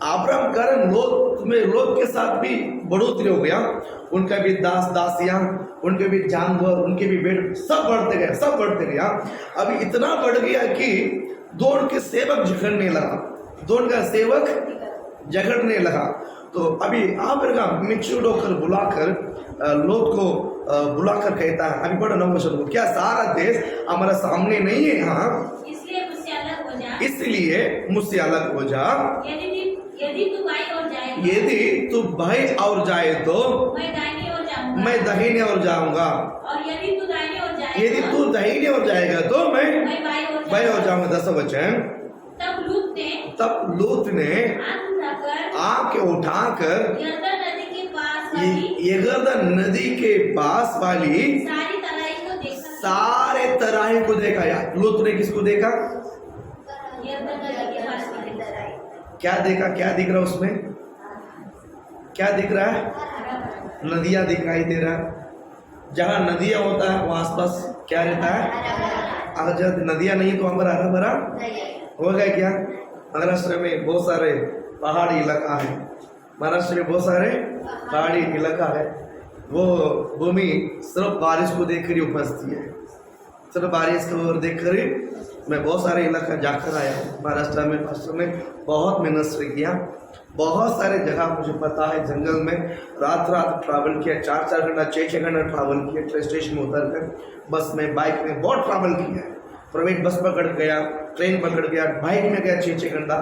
अब्राहम कारण लोथ के साथ भी बढ़ोतरी हो गया। उनका भी दासियां, उनके भी जानवर, उनके भी बेट, सब बढ़ते गया। अभी इतना बढ़ गया कि दोनों के सेवक झगड़ने लगा, दोनों का सेवक झगड़ने लगा। तो अभी अब्राहम मिचूर होकर बुलाकर लोथ को बुलाकर कहता है, अभी बड़ा 9 वचन को, क्या सारा देश हमारा सामने नहीं है? हाँ, इसलिए मुझसे अलग हो जा। यदि तू बाई और जाए तो मैं दाहिने ओर जाऊंगा, और यदि तू दाहिने ओर जाएगा तो मैं बाई ओर जाऊंगा। 10वां वचन। तब लूत ने आंख उठाकर यरदन नदी के पास वाली सारे तराई को देखा। यार, लूत ने किसको देखा? क्या देखा? क्या दिख रहा उसमें? क्या दिख रहा है? नदियां दिखाई दे रहा है। जहां नदियां होता है वहां आसपास क्या रहता है? अगर जब नदियां नहीं तो वहां पर हरा भरा हो गया। क्या महाराष्ट्र में बहुत सारे पहाड़ी इलाका है, महाराष्ट्र में बहुत सारे पहाड़ी इलाका है। वो भूमि सिर्फ बारिश को देखकर ही उपजती है, सिर्फ बारिश को देखकर ही। मैं बहुत सारे इलाका जाकर आया हूँ महाराष्ट्र में। महाराष्ट्र में बहुत मेहनत से किया, बहुत सारे जगह मुझे पता है। जंगल में रात ट्रैवल किया, 4 घंटा 6 घंटा ट्रैवल किया। ट्रेन स्टेशन में उतर कर बस में, बाइक में बहुत ट्रैवल किया। प्राइवेट बस पकड़ गया, ट्रेन पकड़ गया, बाइक में गया, 6 घंटा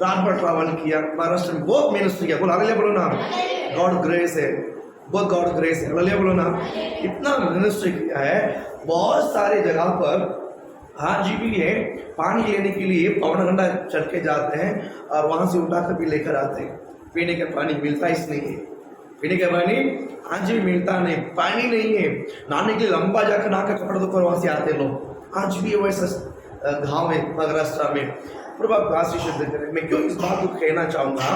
रात भर ट्रैवल किया। महाराष्ट्र में बहुत मेहनत से किया। बोलो ना, गॉड ग्रेस है, बहुत गॉड ग्रेस है। बोलो ना, इतना मेहनत से किया है। बहुत सारे जगह पर आज भी है, पानी लेने के लिए 1.25 घंटा चढ़ के जाते हैं और वहां से उठाकर भी लेकर आते हैं। पीने का पानी मिलता ही नहीं है, पीने का पानी आज भी मिलता नहीं, पानी नहीं है। नहाने के लिए लंबा जाकर नहा कर कपड़े धोकर वहां से आते लोग। आज भी वैसा गाँव है महाराष्ट्र में। प्रभु आशीष करें। मैं क्यों इस बात को कहना चाहूँगा,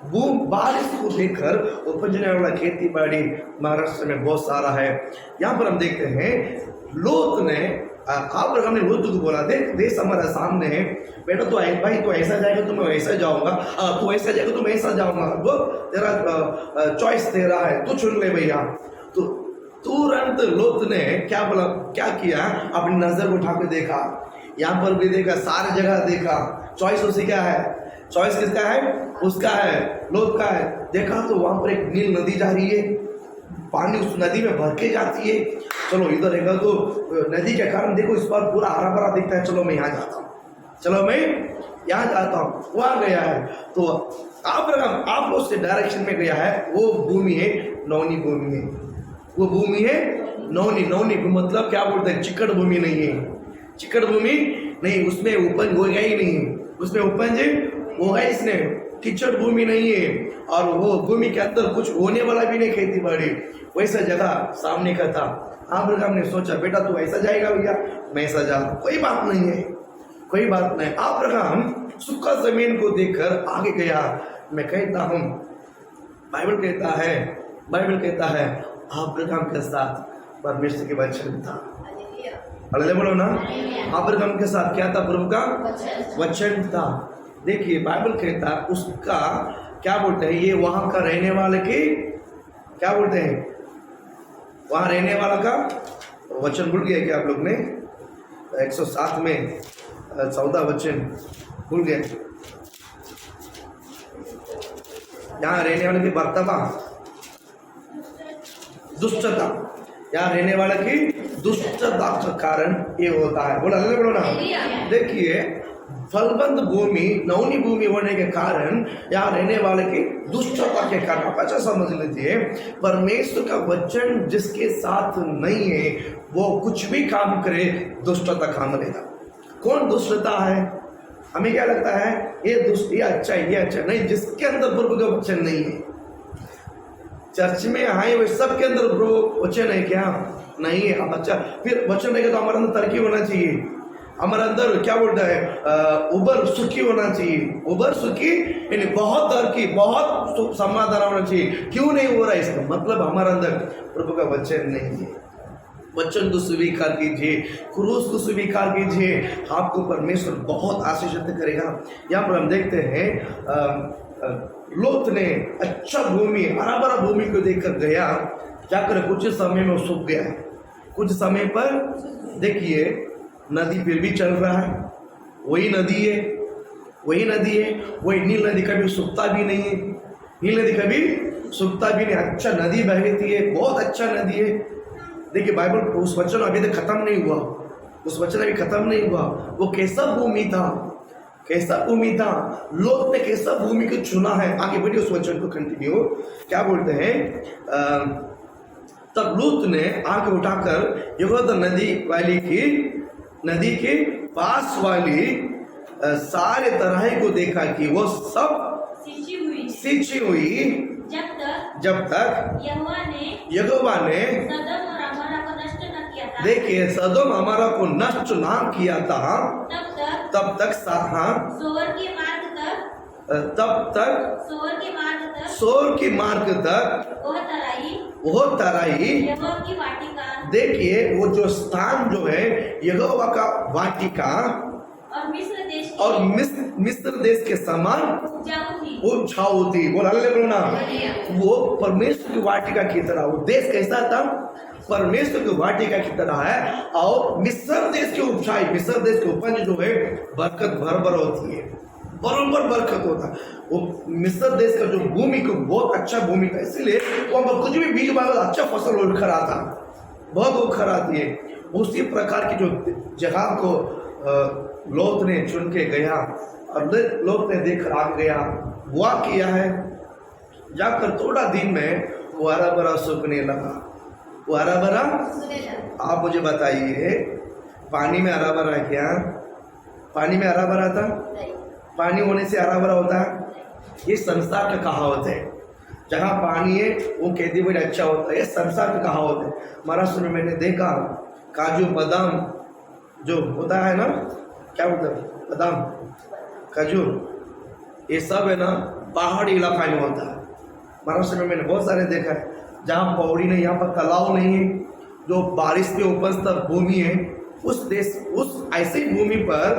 वो बारिश को देखकर उपजने वाला खेती बाड़ी महाराष्ट्र में बहुत सारा है। यहाँ पर हम देखते हैं लोथ ने अब्राहम ने लूत को बोला, देश हमारा सामने है बेटा, तो भाई तो ऐसा जाएगा तो मैं वैसा जाऊंगा, तो ऐसा जाएगा तो मैं ऐसा जाऊंगा, वो तेरा चॉइस तेरा है, तू चुन ले भैया। तो तुरंत लूत ने क्या बोला, क्या किया, अपनी नजर उठा के देखा, यहाँ पर भी देखा, सारी जगह देखा। चॉइस उसी क्या है? चॉइस किसका है? उसका है, लूत का है। देखा तो वहां पर एक नील नदी जा रही है, पानी उस नदी में भर के जाती है। चलो इधर रहेगा तो नदी के कारण देखो इस बार पूरा हरा भरा दिखता है, चलो मैं यहाँ जाता हूँ, चलो मैं यहाँ जाता हूँ। वहाँ गया है तो अब्राहम आप उसके डायरेक्शन में गया है। वो भूमि है नौनी भूमि है, वो भूमि है नौनी मतलब क्या बोलते हैं, चिकट भूमि नहीं है, चिकट भूमि नहीं, उसमें उपज होगा ही नहीं, उसमें उपज होगा इसने, कीचड़ भूमि नहीं है और वो भूमि के अंदर कुछ होने वाला भी नहीं, खेती बाड़ी वैसा जगह सामने का था। अब्राहम ने सोचा बेटा तू ऐसा जाएगा भैया, मैं ऐसा जा, कोई बात नहीं है, कोई बात नहीं। अब्राहम सूखा जमीन को देखकर आगे गया। मैं कहता हूँ बाइबल कहता है अब्राहम के साथ परमेश्वर के वचन था। हालेलुया बोलो ना। अब्राहम के साथ क्या था? प्रभु का वचन था। देखिए बाइबल कहता है उसका क्या बोलते हैं, ये वहां का रहने वाले के क्या बोलते हैं, वहां रहने वाला का वचन भूल गया क्या आप लोग ने? 107 में 14 वचन भूल गए। यहाँ रहने वाले की बर्तावा दुष्टता, यहाँ रहने वाले की दुष्टता का कारण ये होता है। बोला बोलो ना। देखिए फलबंद भूमि नौनी भूमि होने के कारण यहाँ रहने वाले की दुष्टता के कारण, आप अच्छा समझ लीजिए परमेश्वर का वचन जिसके साथ नहीं है वो कुछ भी काम करे दुष्टता काम लेगा। कौन दुष्टता है? हमें क्या लगता है ये दुष्ट, ये अच्छा है, ये अच्छा नहीं, जिसके अंदर प्रभु का वचन नहीं है। चर्च में आए वे सब के अंदर प्रभु वचन है क्या? नहीं है। अब अच्छा फिर वचन रहेगा तो हमारे अंदर तरक्की होना चाहिए, हमारे अंदर क्या बोलता है उबर सुखी होना चाहिए। उबर सुखी यानी बहुत तरक्की, बहुत समाधान होना चाहिए। क्यों नहीं हो रहा है? इसका मतलब हमारे अंदर प्रभु का वचन नहीं है। वचन को स्वीकार कीजिए, क्रूस को स्वीकार कीजिए, आपको परमेश्वर बहुत आशीषित करेगा। यहाँ पर हम देखते हैं लोत ने अच्छा भूमि, हरा भरा भूमि को देखकर गया, जाकर कुछ समय में सूख गया। कुछ समय पर देखिए नदी फिर भी चल रहा है, वही नदी है, वही नील नदी कभी सूखता भी नहीं है, नील नदी कभी सूखता भी नहीं, अच्छा नदी बहती है, बहुत अच्छा नदी है। देखिए बाइबल उस वचन अभी तक खत्म नहीं हुआ, उस वचन अभी खत्म नहीं हुआ। वो कैसा भूमि था, कैसा भूमि था, लोग ने कैसा भूमि को चुना है। आगे बढ़िए उस वचन को कंटिन्यू, क्या बोलते हैं तब लूत ने आंख उठाकर यहोवा नदी के पास वाली सारे तरह को देखा कि वो सब सींची हुई जब तक यहोवा ने देखिए सदोम अमारा को नष्ट ना किया था तब तक सोर के मार्ग तक वो तराई देखिए वो जो स्थान जो है यहोवा का वाटिका और मिस्र देश के समान उपजाऊ थी। बोला ना, वो परमेश्वर की वाटिका की तरह, वो देश कैसा था? परमेश्वर की वाटिका की तरह है। और मिस्र देश की उपजाई, मिस्र देश की उपज जो है बरकत भर होती है, बराबर बरकत होता है। वो मिस्र देश का जो भूमि को बहुत अच्छा भूमि का, इसलिए वो कुछ भी बीज बाग अच्छा फसल उखर आता, बहुत उखर आती है। उसी प्रकार की जो जगह को लोत ने चुन के गया और लोत ने देख आ गया, हुआ किया है, जाकर थोड़ा दिन में वो हरा भरा सूखने लगा। वो हरा भरा, आप मुझे बताइए पानी में हरा भरा है क्या? पानी में हरा भरा था? पानी होने से हरा भरा होता है? ये संसार का कहावत है, जहाँ पानी है वो खेती बड़ी अच्छा होता है, ये संसार का कहावत है। महाराष्ट्र में मैंने देखा काजू बादाम जो होता है ना, क्या बोलते हैं बादाम खजूर, ये सब है ना पहाड़ी इलाका में होता है। महाराष्ट्र में मैंने बहुत सारे देखा है जहाँ पौड़ी नहीं, यहाँ पर तालाब नहीं है, जो बारिश के उपस्थित भूमि है, उस देश उस ऐसी भूमि पर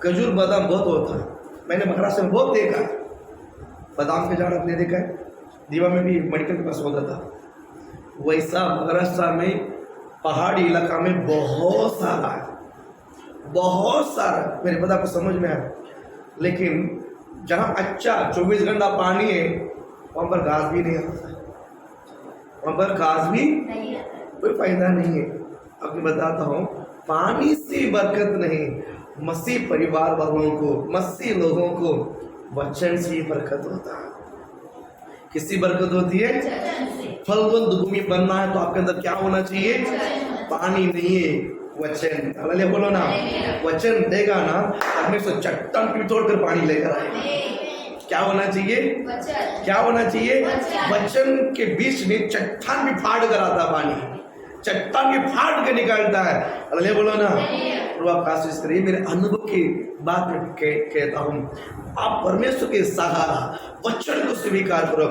खजूर बादाम बहुत होता है। मैंने महाराष्ट्र में बहुत देखा है बादाम के झाड़, अपने देखा है दीवा में भी मेडिकल के पास होता था। वैसा महाराष्ट्र में पहाड़ी इलाका में बहुत सारा है, बहुत सारा, मेरे पता आपको समझ में आया। लेकिन जहाँ अच्छा 24 घंटा पानी है वहाँ पर घास भी नहीं आता, वहाँ पर घास भी कोई फायदा नहीं है। आपको बताता हूँ, पानी से बरकत नहीं, मसीह परिवार वालों को, मसीह लोगों को वचन से बरकत होता है। किससे बरकत होती है? फलवंत भूमि बनना है तो आपके अंदर क्या होना चाहिए? पानी नहीं है, वचन। हालेलुया बोलो ना। वचन देगा ना, हमें से चट्टान भी तोड़कर पानी लेकर आएगा। क्या होना चाहिए? वचन। क्या होना चाहिए? वचन। वचन के बीच में चट्टान भी फाड़ कर आता है, पानी चट्टान भी फाड़ के निकालता है। अल्लाह बोलो ना, प्रभु आप आशीष करिए। मेरे अनुभव की बात में कहता हूँ, आप परमेश्वर के सहारा वचन को स्वीकार करो।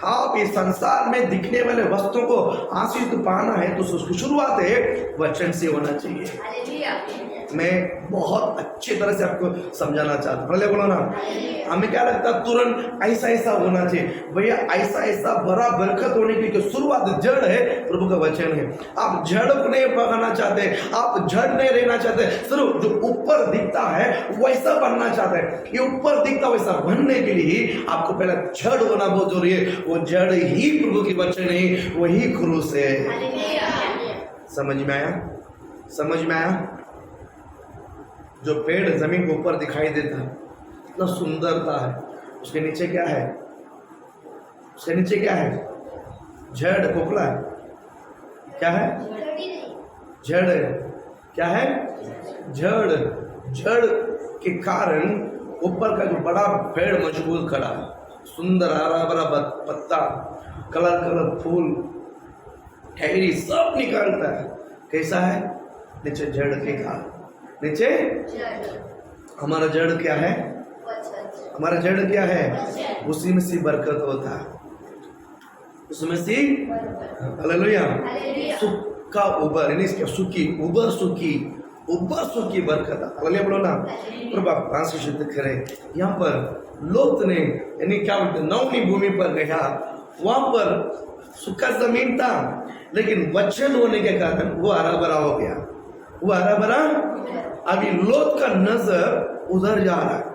आप इस संसार में दिखने वाले वस्तुओं को आशीष पाना है तो उसकी शुरुआत है वचन से होना चाहिए। मैं बहुत अच्छी तरह से आपको समझाना चाहता हूँ। भले बोलो ना, हमें क्या लगता है तुरंत ऐसा ऐसा होना चाहिए। भैया ऐसा ऐसा बड़ा बरकत होने की जो शुरुआत जड़ है प्रभु का वचन है। आप जड़ को नहीं पकड़ना चाहते, आप जड़ नहीं रहना चाहते, सिर्फ जो ऊपर दिखता है वैसा बनना चाहते हैं। ये ऊपर दिखता वैसा बनने के लिए आपको पहले जड़ होना बहुत जरूरी है। वो जड़ ही प्रभु की वचन है, वही क्रूस है। समझ में आया? समझ में आया? जो पेड़ जमीन के ऊपर दिखाई देता है, इतना सुंदरता है, उसके नीचे क्या है? उसके नीचे क्या है? जड़, खोखला है। क्या है? जड़ है। क्या है? जड़। जड़ के कारण ऊपर का जो बड़ा पेड़ मजबूत खड़ा है, सुंदर हरा भरा पत्ता, कलर कलर फूल, टहनी सब निकालता है। कैसा है? नीचे जड़ के कारण। नीचे हमारा जड़ क्या है? हमारा जड़ क्या है? उसी में से बरकत होता है, उसमें से हालेलुया सूखा उबर, यानी सूखी उबर, सूखी बरकत। हालेलुया बोलो ना। प्रभु आप आशीष करें। यहाँ पर लोत ने यानी क्या बोलते, नौनी भूमि पर गया, वहां पर सूखा जमीन था, लेकिन वचन होने के कारण वो हरा भरा हो गया। वो हरा भरा। अभी लोत का नजर उधर जा रहा है।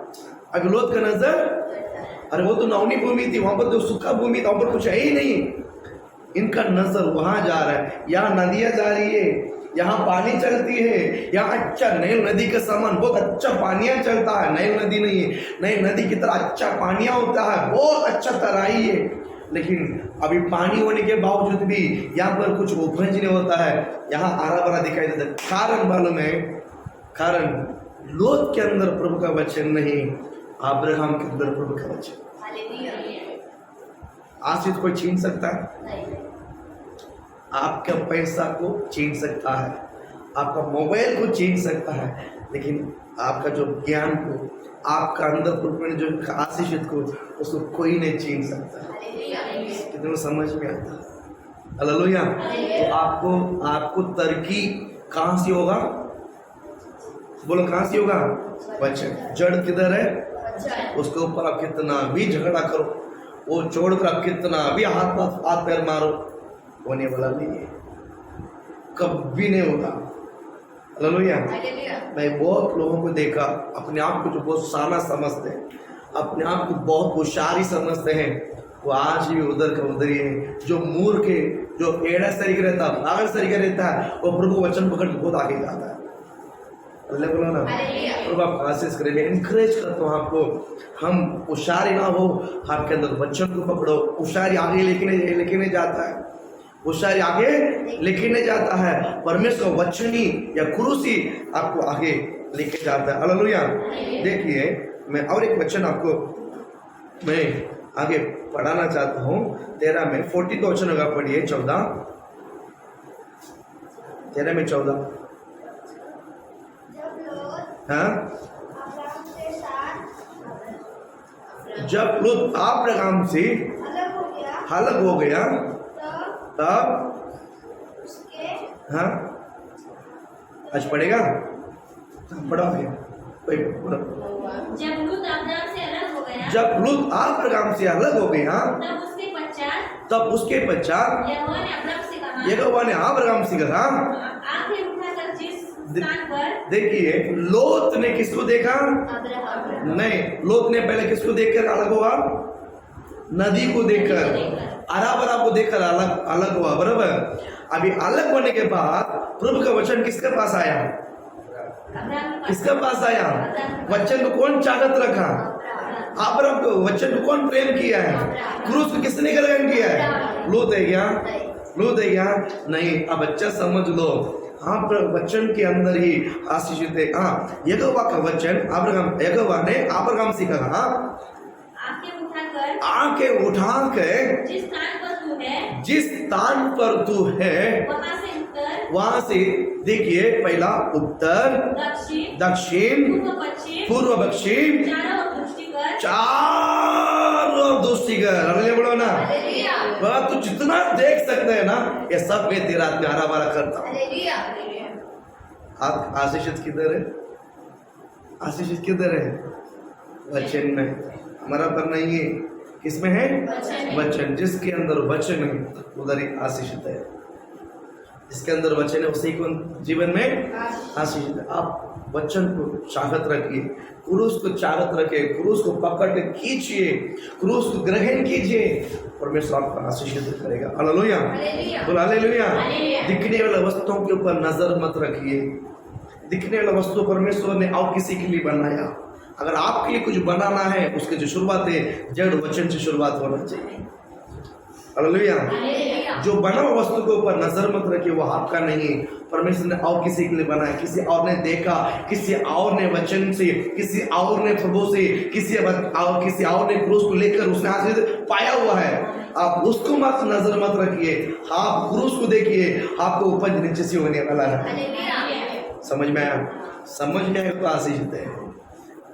अभी लोत का नजर, अरे वो तो नौनी भूमि थी, वहां पर तो सूखा भूमि था, वहां पर कुछ है ही नहीं। इनका नजर वहां जा रहा है। यहाँ नदियां जा रही है, यहाँ पानी चलती है, यहाँ अच्छा नैल नदी का समान बहुत अच्छा पानियां चलता है। नैल नदी नहीं है, नैल नदी की तरह अच्छा पानियां होता है, बहुत अच्छा तराई है। लेकिन अभी पानी होने के बावजूद भी यहाँ पर कुछ उपज नहीं होता है, यहाँ हरा भरा दिखाई देता है। कारण मालूम है? कारण लोत के अंदर प्रभु का वचन नहीं, अब्राहम के अंदर प्रभु का वचन। आशीष कोई छीन सकता है? आपका पैसा को छीन सकता है, आपका मोबाइल को छीन सकता है, लेकिन आपका जो ज्ञान को, आपका अंदर प्रभु ने जो आशीषित को, उसको कोई नहीं छीन सकता। कितने समझ में आता? हालेलुया। तो आपको तरक्की कहां से होगा? बोलो कहां से होगा? वचन। जड़ किधर है? उसके ऊपर आप कितना भी झगड़ा करो, वो छोड़कर आप कितना भी हाथ पैर मारो, होने वाला नहीं है, कभी नहीं होगा। हालेलुया। मैं बहुत लोगों को देखा, अपने आप को जो बहुत साना समझते हैं, अपने आप को बहुत होशियारी समझते हैं, वो आज भी उधर का उधर ही है। जो मूर्ख है, जो एड़ा तरीके रहता है, पागल तरीके रहता है, वो प्रभु वचन पकड़ के बहुत आगे जाता है। अल्लाह बोलो ना, प्रभु आप आशीष करें। मैं इनकरेज करता हूँ आपको, हम होशियारी ना हो, आपके अंदर वचन को पकड़ो। होशियारी आगे लेके नहीं जाता है, होशियारी आगे लेके नहीं जाता है। परमेश्वर का वचन ही या क्रूस ही आपको आगे लेके जाता है। हालेलुया। देखिए, मैं और एक वचन आपको मैं आगे पढ़ाना चाहता हूँ। 13 में 40 वचन होगा, पढ़िए 14, 13 में 14। हाँ, जब लूत अब्राहम से अलग हो गया तब हाँ, आज पढ़ेगा, पढ़ा गया। जब लूत अब्राहम से अलग हो गया, जब लूत अब्राहम से अलग हो गया, तब उसके पश्चात यहोवा ने अब्राहम से कहा, आंखें उठाकर जिस स्थान पर। देखिए, लोत ने किसको देखा? नहीं, लोत ने पहले किसको देखकर अलग हुआ? नदी को देखकर, अराबरा को देखकर अलग हुआ, बराबर। अभी अलग होने के बाद प्रभु का वचन किसके पास आया? किसके पास आया? वचन को कौन चाहत रखा? अब्राहम को। वचन को कौन प्रेम किया है? क्रूस को किसने ग्रहण किया है? लोत है क्या? लोत है क्या? नहीं। अब अच्छा समझ लो, हाँ, वचन के अंदर ही आशीषित है। हाँ, यहोवा का वचन यहोवा ने अब्राहम से कहा, आंखें उठा के जिस स्थान पर तू है जिस स्थान पर तू है वहां से उत्तर वहां से देखिए, पहला उत्तर, दक्षिण दक्षिण, पूर्व पश्चिम पूर्व पश्चिम, चारों ओर दृष्टि कर चारों दृष्टि कर। अगले बोलो ना, हालेलुया वह तू जितना देख सकते है ना, ये सब मैं तेरा हाथ में हरा भरा करता हूं। हालेलुया आप आशीषित किधर है? आशीषित किधर है? वचन में। हमारा पर नहीं है, किसमें है? वचन। वचन। जिसके अंदर वचन है उधर ही आशीषित है। जिसके अंदर वचन है उसी को जीवन में आशीषित है। आप वचन को चाहत रखिए, क्रूस को चाहत रखिए, क्रूस को पकड़ के खींचिए, क्रूस को ग्रहण कीजिए, परमेश्वर आपको आशीषित करेगा। हालेलुया, बोल हालेलुया। हालेलुया। दिखने वाले वस्तुओं के ऊपर नजर मत रखिए। दिखने वाला वस्तु परमेश्वर ने और किसी के लिए बनाया। अगर आपके लिए कुछ बनाना है, उसकी जो शुरुआत है जड़ वचन से शुरुआत होना चाहिए। हालेलुया। जो बना हुआ वस्तु के ऊपर नजर मत रखिए, वो आपका नहीं है। परमेश्वर ने और किसी के लिए बनाया, किसी और ने देखा, किसी और ने वचन से, किसी और ने प्रभु से, किसी और ने क्रूस को लेकर उसने आशीष पाया हुआ है। आप उसको मत नजर मत रखिए, आप क्रूस को देखिए, आपको उपज नीचे से होने वाला है। समझ में आया? समझ में आया तो आशीषित है।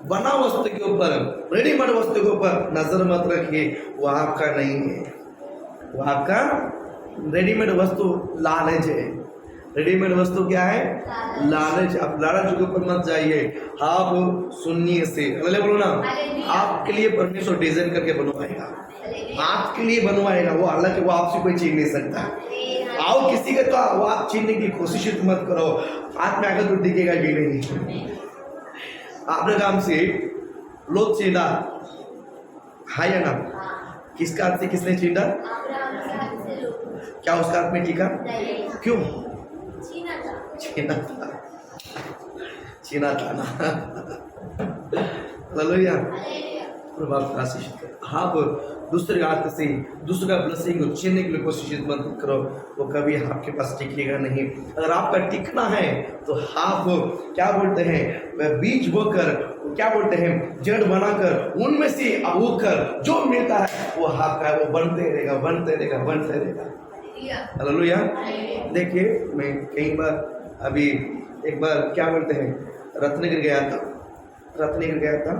बना वस्तु के ऊपर, रेडीमेड वस्तु के ऊपर नजर मत रखिए, वो आपका नहीं है। वो आपका रेडीमेड वस्तु लालच है। रेडीमेड वस्तु क्या है? लालच। आप लालच के ऊपर मत जाइए, आप सुनिए से। अगले बोलो ना, आपके लिए परमेश्वर डिजाइन करके बनवाएगा, आपके लिए बनवाएगा। वो हालांकि वो आपसे कोई छीन नहीं सकता। आओ किसी का तो वो आप छीनने की कोशिश मत करो, हाथ में आकर तो टिकेगा भी नहीं। आपने काम से लोग छीना है या ना? किसका हाथ से किसने छीना? क्या उसका हाथ में टिका? क्यों? छीना था ना। हालेलुया, प्रभु आपका आशीष करे। आप दूसरे हाथ से दूसरा ब्लेसिंग को छीनने के लिए कोशिश मत करो, वो कभी आपके पास टिकेगा नहीं। अगर आपका टिकना है तो आप क्या बोलते हैं, बीज बोकर, क्या बोलते हैं, जड़ बनाकर उनमें से उगकर जो मिलता है वो आपका है। वो बनते रहेगा, बनते रहेगा, बनते रहेगा। हालेलुया। देखिए, मैं कई बार अभी एक बार क्या बोलते हैं, रत्नगिर गया था।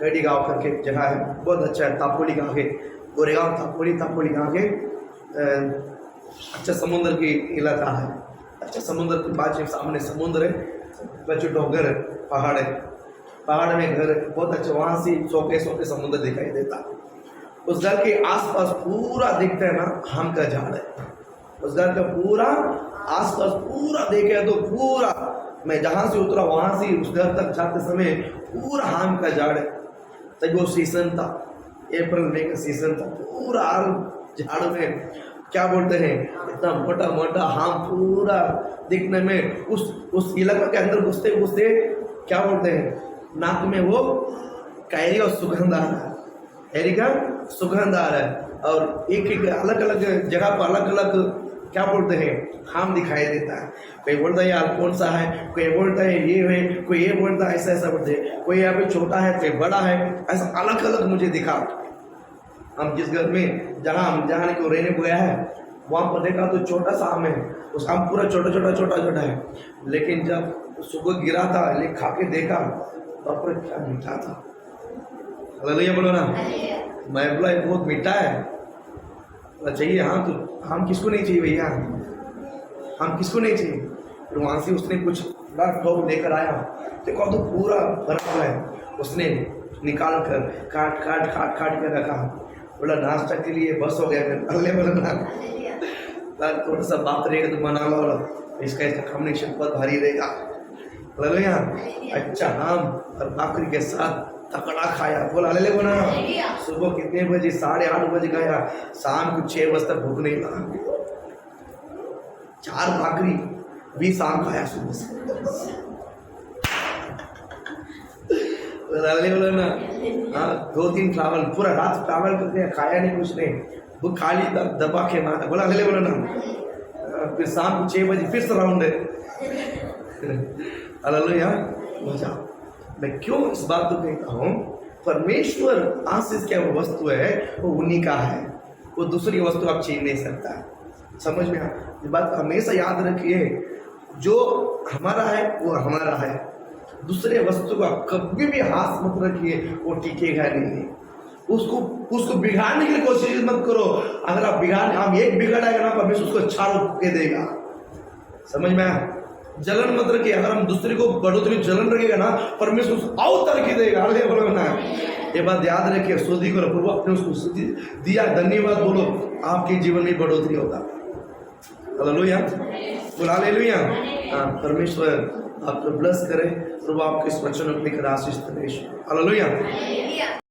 कड़ी गांव करके जगह है, बहुत अच्छा है। तापोली गांव के, गोरेगांव तापोली गांव के अच्छा समुद्र की इलाका है। अच्छा समुद्र के बाद सामने समुद्र है, बच्चे डोंगर है, पहाड़ में घर है, बहुत अच्छा। वहाँ से सौके समुद्र दिखाई देता। उस घर के आसपास पूरा दिखता है ना, आम का झाड़ है। उस घर का पूरा आसपास पूरा देखे तो पूरा, मैं जहाँ से उतरा वहाँ से उस घर तक जाते समय पूरा आम का झाड़ है। तब वो सीजन था, अप्रैल मई का सीजन था। पूरा आम झाड़ में क्या बोलते हैं, इतना मोटा मोटा आम पूरा दिखने में। उस इलाका के अंदर घुसते क्या बोलते हैं, नाक में वो कैरी और सुगंध आ रहा है, कैरी का सुगंध आ रहा है। और एक अलग अलग जगह पर अलग अलग क्या बोलते हैं, आम दिखाई देता है। कोई बोलता है यार कौन सा है, कोई बोलता है ये है, कोई ये बोलता है ऐसा बोलते हैं। कोई यहाँ पे छोटा है, कोई बड़ा है, ऐसा अलग अलग मुझे दिखा। हम जिस घर में जहाँ को रहने को गया है, वहाँ पर देखा तो छोटा सा आम है। उस आम पूरा छोटा है, लेकिन जब सुबह गिरा था, ले खा के देखा तो पर क्या मीठा था। हालेलुया बोलो ना। मैं बोला बहुत मीठा है। चाहिए? हाँ, तो हम किसको नहीं चाहिए भैया, हम किसको नहीं चाहिए। फिर वहाँ से उसने कुछ ठोक लेकर आया, देखो तो पूरा बर्फ है। उसने निकाल कर काट कर रखा। बोला नाश्ता के लिए बस हो गया। अगले बोला थोड़ा सा बात रहेगा तो बना लो, इसका कॉम्बिनेशन बहुत भारी रहेगा। हालेलुया। अच्छा आम और भाकरी के साथ तकड़ा खाया। बोला ले बोला। सुबह कितने बजे? 8:30 बजे गया, शाम को 6 बजे तक भूख नहीं लगा। 4 भाकरी 20 आम खाया सुबह से। बोला ना। हाँ, 2-3 ट्रैवल, पूरा रात ट्रैवल करके खाया नहीं कुछ नहीं, वो खाली दबा के मारा। बोला ले बोला ना। फिर शाम को 6 बजे फिर से राउंड है। हालेलुया। मजा। मैं क्यों इस बात को कहता हूँ, परमेश्वर आशीष क्या वो वस्तु है, वो उन्हीं का है, वो दूसरी वस्तु आप छीन नहीं सकता। समझ में ये बात हमेशा याद रखिए, जो हमारा है वो हमारा है, दूसरे वस्तु का कभी भी हाथ मत रखिए, वो टिकेगा नहीं। उसको बिगाड़ने की कोशिश मत करो। अगर आप आप एक बिगाड़ेगा ना, परमेश्वर उसको चारों के देगा। समझ में आया? जलन मत रखिए। अगर हम दूसरे को बढ़ोतरी जलन रखेगा ना, परमेश्वर उसको और तरक्की देगा। ये बात याद रखिए, स्तुति करो, प्रभु आपने उसको दिया, धन्यवाद बोलो, आपके जीवन में बढ़ोतरी होगा। हालेलुया, बोल हालेलुया। परमेश्वर आपको ब्लेस करे, प्रभु आपके इस वचन को लेकर आशीष दे। हालेलुया।